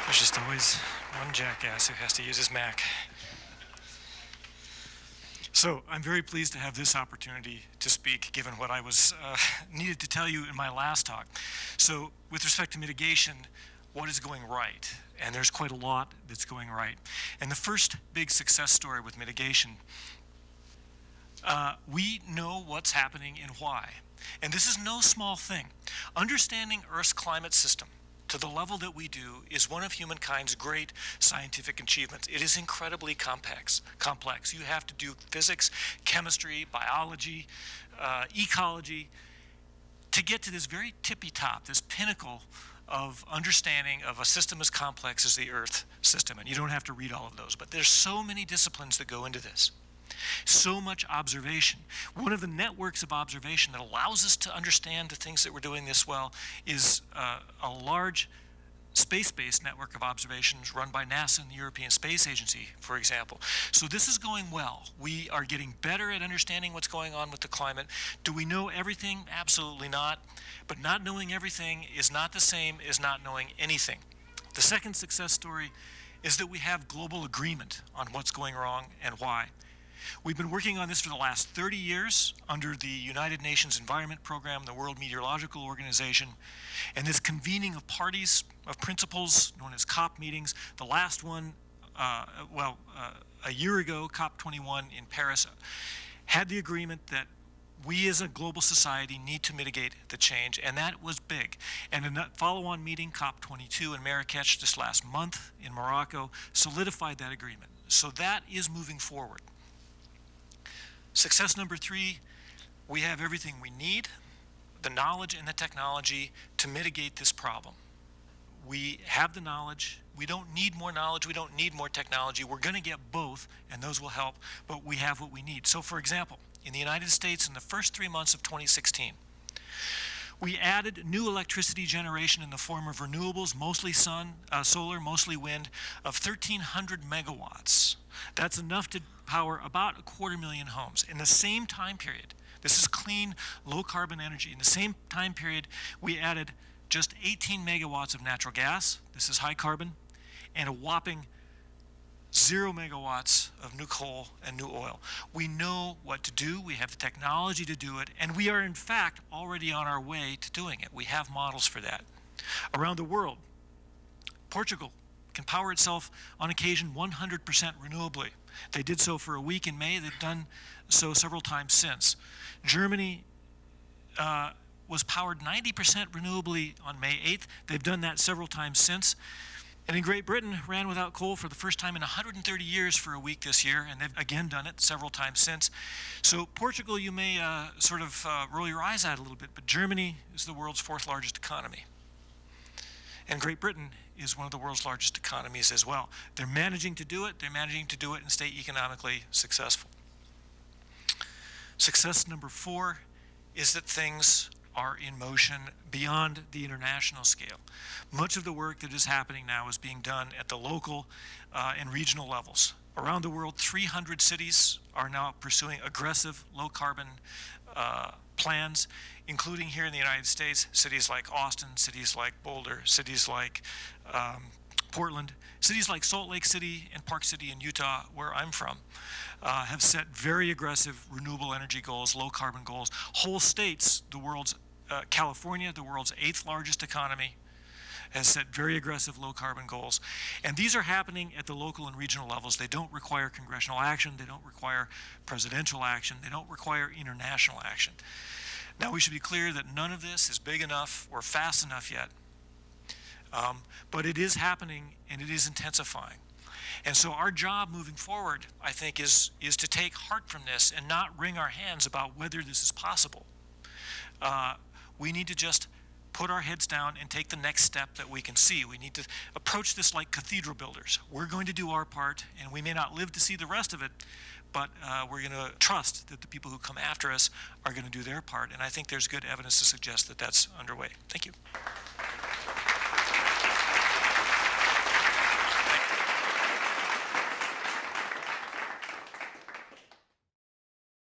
There's just always one jackass who has to use his Mac. So I'm very pleased to have this opportunity to speak, given what I was needed to tell you in my last talk. So with respect to mitigation, what is going right? And there's quite a lot that's going right. And the first big success story with mitigation, we know what's happening and why. And this is no small thing. Understanding Earth's climate system to the level that we do is one of humankind's great scientific achievements. It is incredibly complex. You have to do physics, chemistry, biology, ecology, to get to this very tippy top, this pinnacle of understanding of a system as complex as the Earth system. And you don't have to read all of those, but there's so many disciplines that go into this. So much observation. One of the networks of observation that allows us to understand the things that we're doing this well is a large space-based network of observations run by NASA and the European Space Agency, for example. So this is going well. We are getting better at understanding what's going on with the climate. Do we know everything? Absolutely not. But not knowing everything is not the same as not knowing anything. The second success story is that we have global agreement on what's going wrong and why. We've been working on this for the last 30 years under the United Nations Environment Program, the World Meteorological Organization, and this convening of parties, of principles known as COP meetings. The last one, a year ago, COP21 in Paris, had the agreement that we as a global society need to mitigate the change, and that was big. And a follow-on meeting, COP22 in Marrakech this last month in Morocco, solidified that agreement. So that is moving forward. Success number 3, we have everything we need, the knowledge and the technology to mitigate this problem. We have the knowledge. We don't need more knowledge. We don't need more technology. We're going to get both, and those will help, but we have what we need. So, for example, in the United States, in the first 3 months of 2016, we added new electricity generation in the form of renewables, mostly solar, mostly wind, of 1,300 megawatts. That's enough to power about 250,000 homes. In the same time period, this is clean, low-carbon energy. In the same time period, we added just 18 megawatts of natural gas. This is high carbon, and a whopping 0 megawatts of new coal and new oil. We know what to do, we have the technology to do it, and we are in fact already on our way to doing it. We have models for that. Around the world, Portugal can power itself on occasion 100% renewably. They did so for a week in May. They've done so several times since. Germany was powered 90% renewably on May 8th. They've done that several times since. And in Great Britain, ran without coal for the first time in 130 years for a week this year, and they've again done it several times since. So Portugal, you may roll your eyes at a little bit, but Germany is the world's 4th largest economy. And Great Britain is one of the world's largest economies as well. They're managing to do it. They're managing to do it and stay economically successful. Success number 4 is that things are in motion beyond the international scale. Much of the work that is happening now is being done at the local and regional levels. Around the world, 300 cities are now pursuing aggressive low-carbon plans, including here in the United States, cities like Austin, cities like Boulder, cities like Portland, cities like Salt Lake City and Park City in Utah, where I'm from, have set very aggressive renewable energy goals, low-carbon goals. Whole states, California, the world's 8th largest economy, has set very aggressive low-carbon goals. And these are happening at the local and regional levels. They don't require congressional action. They don't require presidential action. They don't require international action. Now, we should be clear that none of this is big enough or fast enough yet. But it is happening, and it is intensifying. And so our job moving forward, I think, is to take heart from this and not wring our hands about whether this is possible. We need to just put our heads down and take the next step that we can see. We need to approach this like cathedral builders. We're going to do our part, and we may not live to see the rest of it, but we're going to trust that the people who come after us are going to do their part. And I think there's good evidence to suggest that that's underway. Thank you.